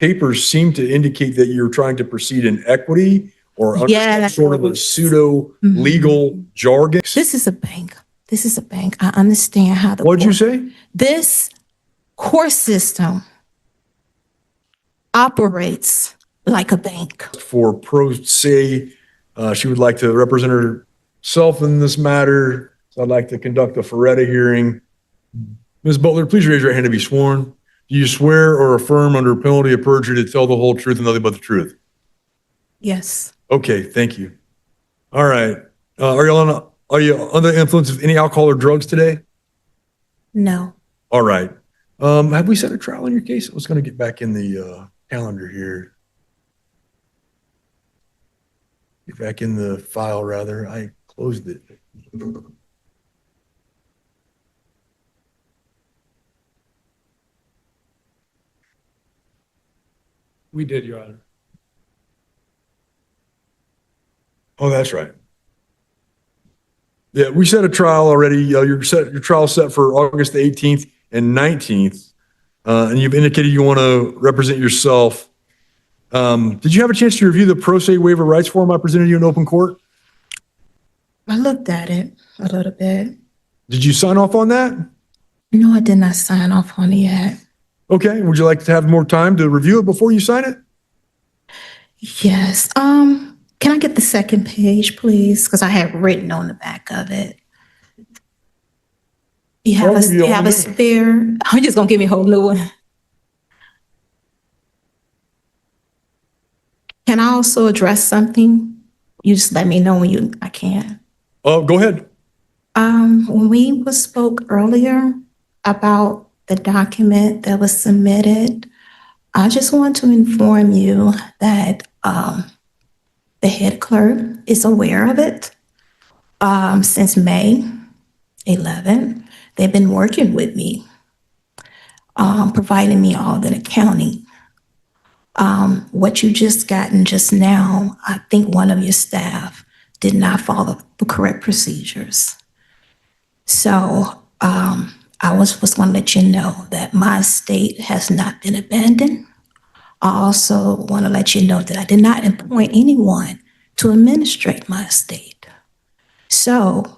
papers seem to indicate that you're trying to proceed in equity or under some Yes. sort of a pseudo legal jargon. This is a bank. This is a bank. I understand how the What'd you say? this court system operates like a bank. For pro se, she would like to represent herself in this matter. So I'd like to conduct a Faretta hearing. Ms. Butler, please raise your hand to be sworn. Do you swear or affirm under penalty of perjury to tell the whole truth and nothing but the truth? Yes. Okay, thank you. All right. Are you under the influence of any alcohol or drugs today? No. All right. Have we set a trial in your case? I was going to get back in the calendar here. Get back in the file, rather. I closed it. We did, Your Honor. Oh, that's right. Yeah, we set a trial already. Your trial set for August the 18th and 19th, and you've indicated you want to represent yourself. Did you have a chance to review the pro se waiver rights form I presented you in open court? I looked at it a little bit. Did you sign off on that? No, I did not sign off on it yet. Okay. Would you like to have more time to review it before you sign it? Yes. Can I get the second page, please? Because I have written on the back of it. You have I'll give you you all have the a spare. I'm just gonna give me a whole new one. Can I also address something? You just let me know when I can. Oh, go ahead. When we spoke earlier about the document that was submitted, I just want to inform you that the head clerk is aware of it. Since May 11th, they've been working with me, providing me all the accounting. What you just gotten just now, I think one of your staff did not follow the correct procedures. So I was going to let you know that my estate has not been abandoned. I also want to let you know that I did not appoint anyone to administrate my estate. So,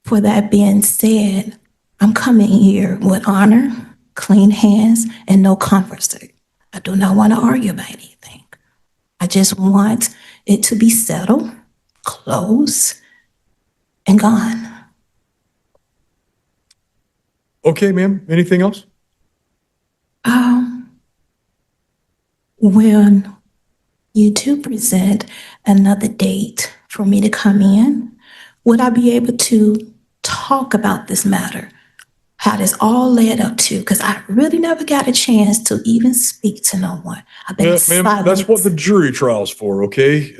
for that being said, I'm coming here with honor, clean hands, and no conversation. I do not want to argue about anything. I just want it to be settled, closed, and gone. Okay, ma'am. Anything else? When you do present another date for me to come in, would I be able to talk about this matter? How this all led up to, because I really never got a chance to even speak to no one. I've been Ma'am, silent. that's what the jury trial's for, okay?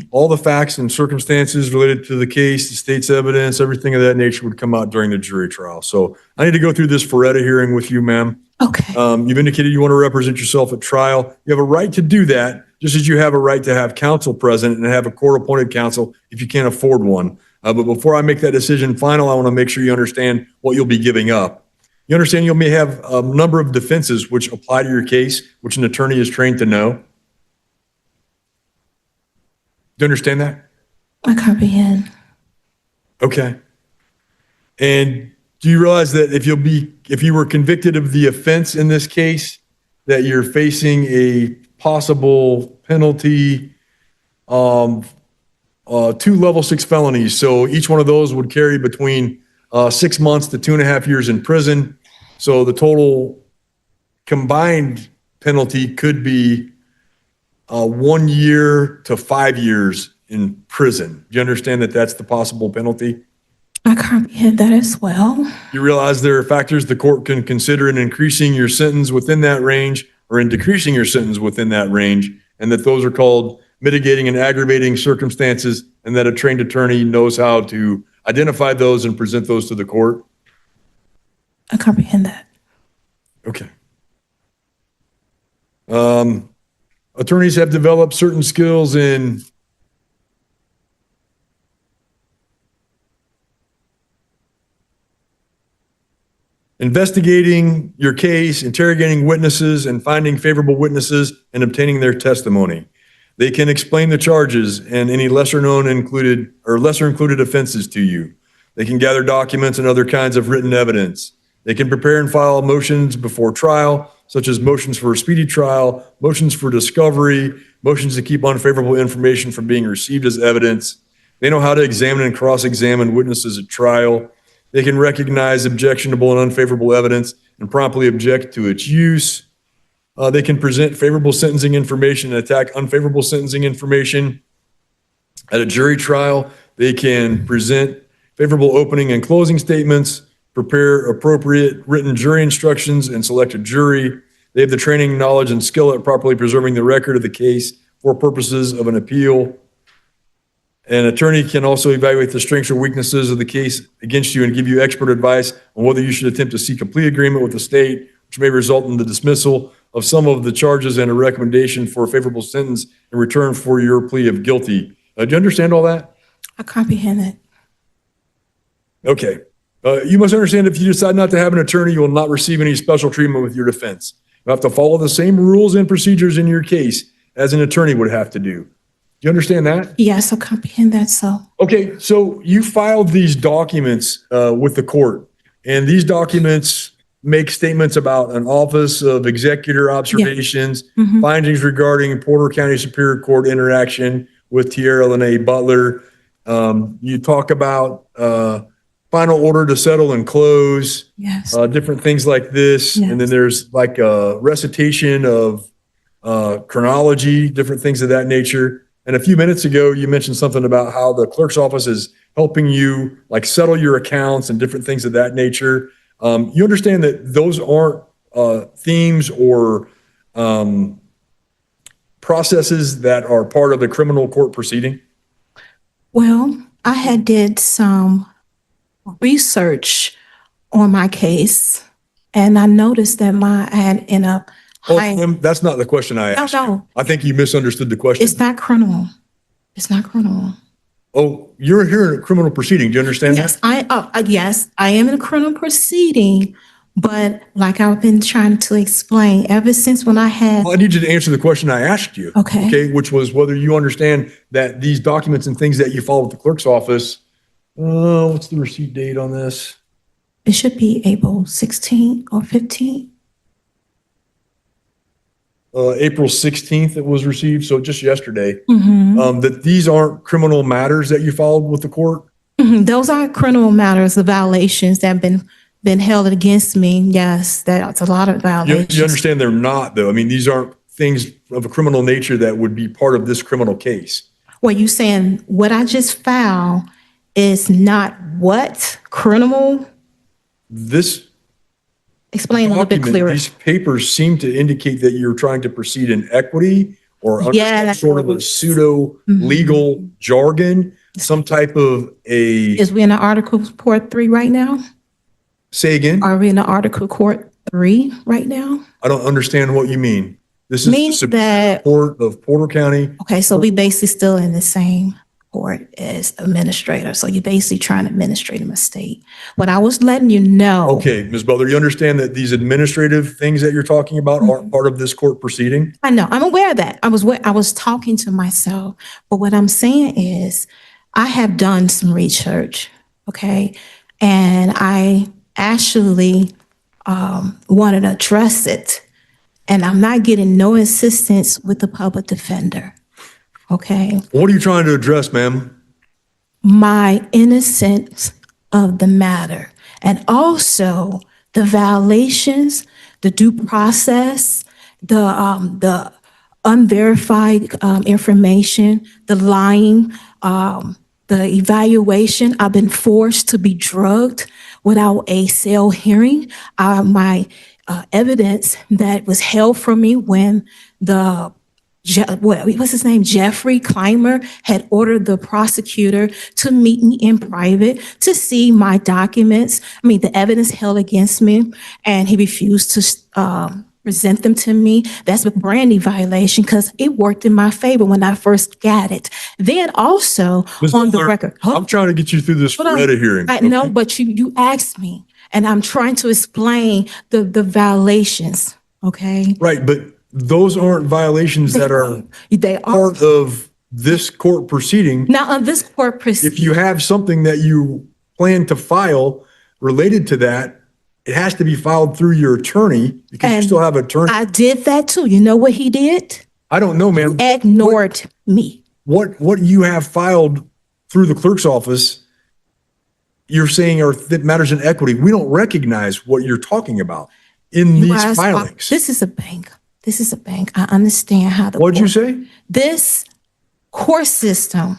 All the facts and circumstances related to the case, the state's evidence, everything of that nature would come out during the jury trial. So I need to go through this Faretta hearing with you, ma'am. Okay. You've indicated you want to represent yourself at trial. You have a right to do that, just as you have a right to have counsel present and have a court-appointed counsel if you can't afford one. But before I make that decision final, I want to make sure you understand what you'll be giving up. You understand you may have a number of defenses which apply to your case, which an attorney is trained to know. Do you understand that? I comprehend. Okay. And do you realize that if you were convicted of the offense in this case, that you're facing a possible penalty of 2 level 6 felonies? So each one of those would carry between 6 months to 2.5 years in prison. So the total combined penalty could be 1 year to 5 years in prison. Do you understand that that's the possible penalty? I comprehend that as well. You realize there are factors the court can consider in increasing your sentence within that range or in decreasing your sentence within that range, and that those are called mitigating and aggravating circumstances, and that a trained attorney knows how to identify those and present those to the court? I comprehend that. Okay. Attorneys have developed certain skills in investigating your case, interrogating witnesses, and finding favorable witnesses and obtaining their testimony. They can explain the charges and any lesser included offenses to you. They can gather documents and other kinds of written evidence. They can prepare and file motions before trial, such as motions for a speedy trial, motions for discovery, motions to keep unfavorable information from being received as evidence. They know how to examine and cross-examine witnesses at trial. They can recognize objectionable and unfavorable evidence and promptly object to its use. They can present favorable sentencing information and attack unfavorable sentencing information. At a jury trial, they can present favorable opening and closing statements, prepare appropriate written jury instructions, and select a jury. They have the training, knowledge, and skill at properly preserving the record of the case for purposes of an appeal. An attorney can also evaluate the strengths or weaknesses of the case against you and give you expert advice on whether you should attempt to seek a plea agreement with the state, which may result in the dismissal of some of the charges and a recommendation for a favorable sentence in return for your plea of guilty. Do you understand all that? I comprehend it. Okay. You must understand if you decide not to have an attorney, you will not receive any special treatment with your defense. You have to follow the same rules and procedures in your case as an attorney would have to do. Do you understand that? Yes, I comprehend that, so. Okay, so you filed these documents with the court, and these documents make statements about an Office of Executor Observations, findings regarding Porter County Superior Court interaction with Tierra Lene Butler. You talk about final order to settle and close, Yes. different things like this. Yes. And then there's like a recitation of chronology, different things of that nature. And a few minutes ago, you mentioned something about how the clerk's office is helping you like settle your accounts and different things of that nature. You understand that those aren't themes or processes that are part of the criminal court proceeding? Well, I had did some research on my case, and I noticed that I had ended up That's not the question I asked. No. I think you misunderstood the question. It's not criminal. It's not criminal. Oh, you're here in a criminal proceeding. Do you understand Yes, that? yes, I am in a criminal proceeding, but like I've been trying to explain, ever since when I had, Well, I need you to answer the question I asked you. Okay. Okay, which was whether you understand that these documents and things that you follow with the clerk's office, what's the receipt date on this? it should be April 16th or 15th. April 16th it was received, so just yesterday. That these aren't criminal matters that you followed with the court? Those are criminal matters, the violations that have been held against me. Yes, that's a lot of violations. You understand they're not, though. I mean, these aren't things of a criminal nature that would be part of this criminal case. Well, you saying what I just found is not what criminal? This Explain a little bit document, clearer. these papers seem to indicate that you're trying to proceed in equity or under Yeah, that's sort of a pseudo legal jargon, some type of Is we in the Article Court 3 right now? say again? Are we in the Article Court 3 right now? I don't understand what you mean. This is the Means Supreme that, Court of Porter County. okay, so we basically still in the same court as administrator. So you're basically trying to administrate a mistake. What I was letting you know. Okay, Ms. Butler, you understand that these administrative things that you're talking about aren't part of this court proceeding? I know, I'm aware of that. I was talking to myself, but what I'm saying is I have done some research, okay? And I actually wanted to address it, and I'm not getting no assistance with the public defender, okay? What are you trying to address, ma'am? My innocence of the matter, and also the violations, the due process, the unverified information, the lying, the evaluation. I've been forced to be drugged without a cell hearing. My evidence that was held from me when what's his name? Jeffrey Clymer had ordered the prosecutor to meet me in private to see my documents. I mean, the evidence held against me, and he refused to present them to me. That's a brand new violation because it worked in my favor when I first got it. Then also Ms. on the Butler, record. I'm trying to get you through this Hold on. Faretta hearing. I know, but you asked me. And I'm trying to explain the violations, okay? Right, but those aren't violations that are They are. part of this court proceeding. Now, on this court If you proceeding, have something that you plan to file related to that, it has to be filed through your attorney because you And still have attorney. I did that too. You know what he did? I don't know, ma'am. Ignored me. What you have filed through the clerk's office, you're saying are that matters in equity. We don't recognize what you're talking about in You these asked- filings. This is a bank. This is a bank. I understand how the What'd you court- say? This court system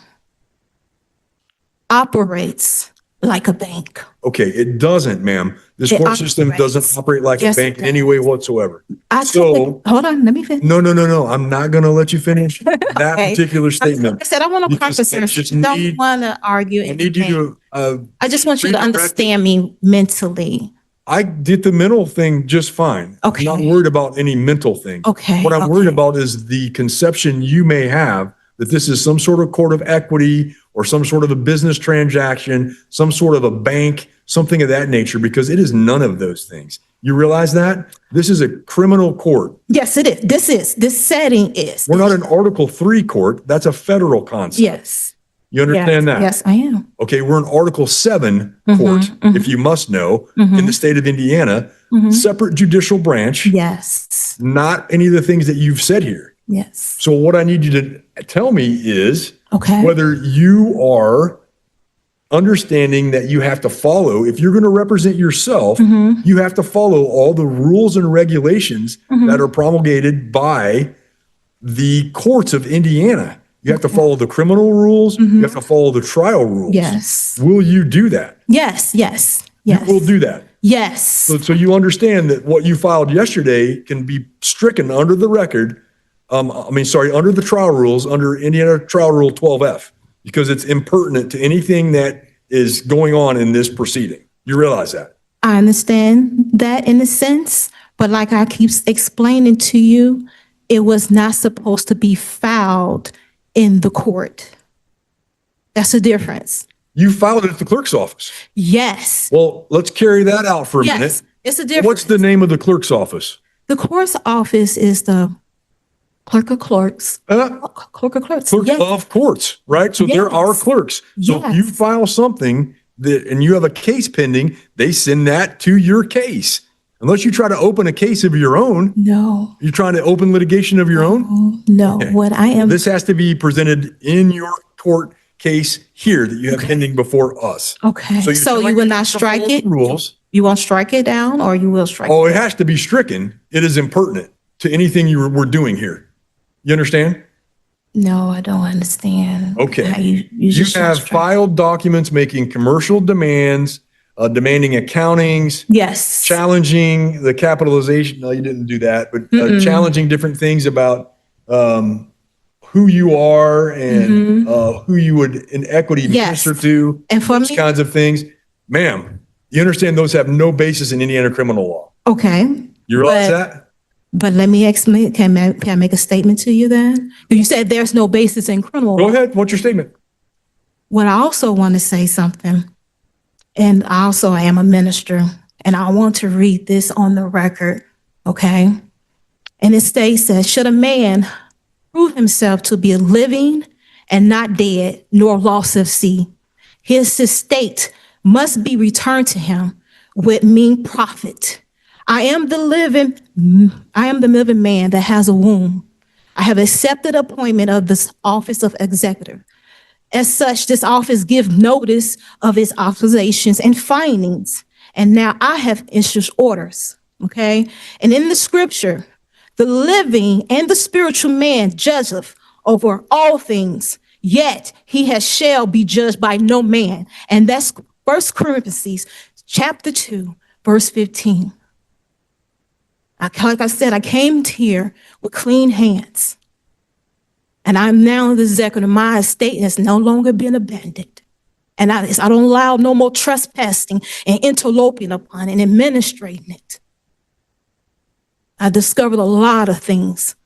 operates like a bank. Okay, it doesn't, ma'am. This It court system operates. doesn't operate like a Yes, bank it in any way whatsoever. Hold on, let me finish. No. I'm not going to let you finish that Okay. particular statement. I said I want to Because preface I this. just Don't need- want to argue I need you anything. to, I just want you to redirect- understand me mentally. I did the mental thing just fine. Okay. I'm not worried about any mental thing. Okay, What I'm worried okay. about is the conception you may have that this is some sort of court of equity or some sort of a business transaction, some sort of a bank, something of that nature, because it is none of those things. You realize that? This is a criminal court. Yes, it is. This setting is. We're not an Article 3 court. That's a federal concept. Yes. You understand that? Yes, I am. Okay, we're an Article 7 court, if you must know, in the state of Indiana, separate judicial branch, Yes. not any of the things that you've said here. Yes. So what I need you to tell me is Okay. whether you are understanding that you have to follow, if you're going to represent yourself, you have to follow all the rules and regulations that are promulgated by the courts of Indiana. You have to follow the criminal rules. You have to follow the trial rules. Yes. Will you do that? Yes. Yes. You Yes. will do that. Yes. So you understand that what you filed yesterday can be stricken under the record. Under the trial rules, under Indiana Trial Rule 12F, because it's impertinent to anything that is going on in this proceeding. You realize that? I understand that in a sense, but like I keep explaining to you, it was not supposed to be filed in the court. That's the difference. You filed it at the clerk's office. Yes. Well, let's carry that out for a Yes. minute. It's a difference. What's the name of the clerk's office? The court's office is the clerk of clerks. Clerk of clerks. Clerk Yes. of courts, right? So there are Yes. clerks. So if you Yes. file something and you have a case pending, they send that to your case. Unless you try to open a case of your own, No. you're trying to open litigation of your own. No. Okay. What I am. This has to be presented in your court case here that you have pending before us. Okay. you're So telling you will me not to strike follow it? the Rules. You won't strike it down, or you will strike Oh, it? it has to be stricken. It is impertinent to anything we're doing here. You understand? No, I don't understand. Okay. How you You just have strike- filed documents making commercial demands, demanding accountings, Yes. challenging the capitalization. No, you didn't do that, but challenging different things about who you are and who you would in equity Yes. minister to, And for those me, kinds of things. Ma'am, you understand those have no basis in Indiana criminal law. okay. You realize But- that? But let me explain. Can I make a statement to you then? You said there's no basis in criminal Go law. ahead. What's your statement? Well, I also want to say something. And I am a minister, and I want to read this on the record, okay? And it states that should a man prove himself to be living and not dead, nor lost of sea, his estate must be returned to him with mean profit. I am the living man that has a womb. I have accepted appointment of this office of executive. As such, this office gives notice of its accusations and findings. And now I have issued orders, okay? And in the scripture, the living and the spiritual man judgeth over all things, yet he shall be judged by no man. And that's 1 Corinthians chapter 2, verse 15. Like I said, I came here with clean hands. And I'm now the executive. My estate has no longer been abandoned. And I don't allow no more trespassing and interloping upon and administrating it. I discovered a lot of things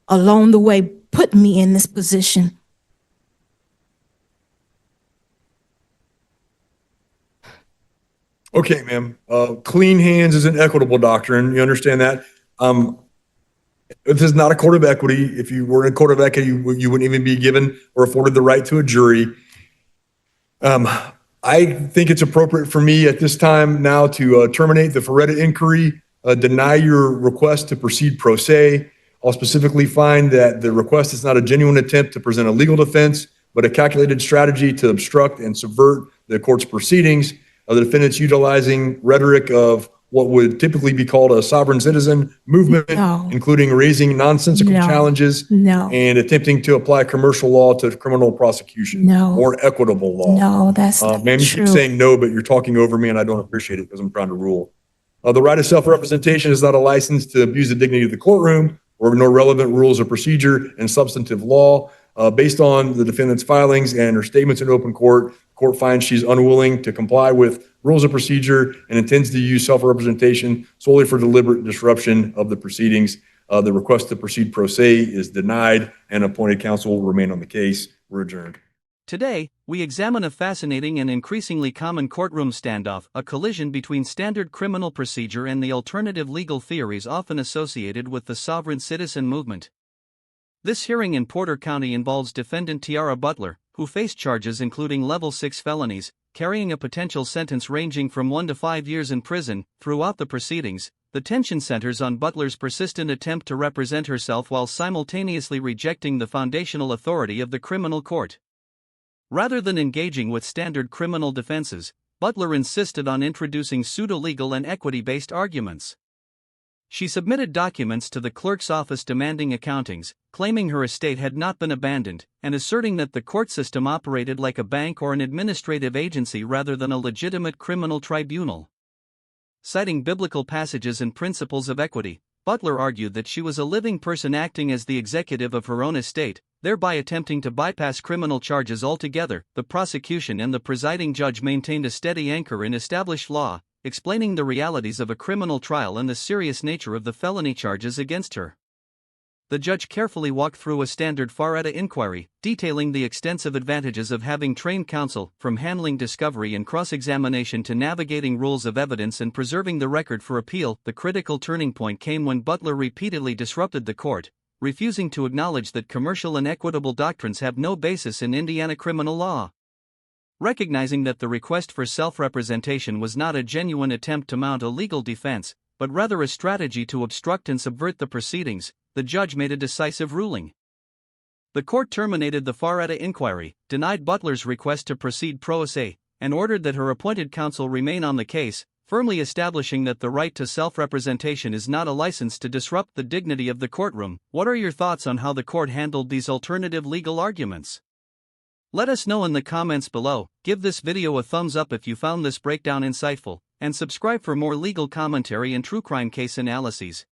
along the way, put me in this position. Okay, ma'am. Clean hands is an equitable doctrine. You understand that? This is not a court of equity. If you were in a court of equity, you wouldn't even be given or afforded the right to a jury. I think it's appropriate for me at this time now to terminate the Faretta inquiry, deny your request to proceed pro se. I'll specifically find that the request is not a genuine attempt to present a legal defense, but a calculated strategy to obstruct and subvert the court's proceedings. The defendant's utilizing rhetoric of what would typically be called a sovereign citizen movement, No. including raising nonsensical No. challenges No. and attempting to apply commercial law to criminal prosecution No. or equitable law. No, that's not Ma'am, you true. keep saying no, but you're talking over me and I don't appreciate it because I'm trying to rule. The right of self-representation is not a license to abuse the dignity of the courtroom or nor relevant rules of procedure and substantive law. Based on the defendant's filings and her statements in open court, court finds she's unwilling to comply with rules of procedure and intends to use self-representation solely for deliberate disruption of the proceedings. The request to proceed pro se is denied and appointed counsel will remain on the case. We're adjourned. Today, we examine a fascinating and increasingly common courtroom standoff, a collision between standard criminal procedure and the alternative legal theories often associated with the sovereign citizen movement. This hearing in Porter County involves defendant Tiara Butler, who faced charges including level 6 felonies, carrying a potential sentence ranging from 1 to 5 years in prison. Throughout the proceedings, the tension centers on Butler's persistent attempt to represent herself while simultaneously rejecting the foundational authority of the criminal court. Rather than engaging with standard criminal defenses, Butler insisted on introducing pseudo-legal and equity-based arguments. She submitted documents to the clerk's office demanding accountings, claiming her estate had not been abandoned, and asserting that the court system operated like a bank or an administrative agency rather than a legitimate criminal tribunal. Citing biblical passages and principles of equity, Butler argued that she was a living person acting as the executive of her own estate, thereby attempting to bypass criminal charges altogether. The prosecution and the presiding judge maintained a steady anchor in established law, explaining the realities of a criminal trial and the serious nature of the felony charges against her. The judge carefully walked through a standard Faretta inquiry, detailing the extensive advantages of having trained counsel, from handling discovery and cross-examination to navigating rules of evidence and preserving the record for appeal. The critical turning point came when Butler repeatedly disrupted the court, refusing to acknowledge that commercial and equitable doctrines have no basis in Indiana criminal law. Recognizing that the request for self-representation was not a genuine attempt to mount a legal defense, but rather a strategy to obstruct and subvert the proceedings, the judge made a decisive ruling. The court terminated the Faretta inquiry, denied Butler's request to proceed pro se, and ordered that her appointed counsel remain on the case, firmly establishing that the right to self-representation is not a license to disrupt the dignity of the courtroom. What are your thoughts on how the court handled these alternative legal arguments? Let us know in the comments below. Give this video a thumbs up if you found this breakdown insightful, and subscribe for more legal commentary and true crime case analyses.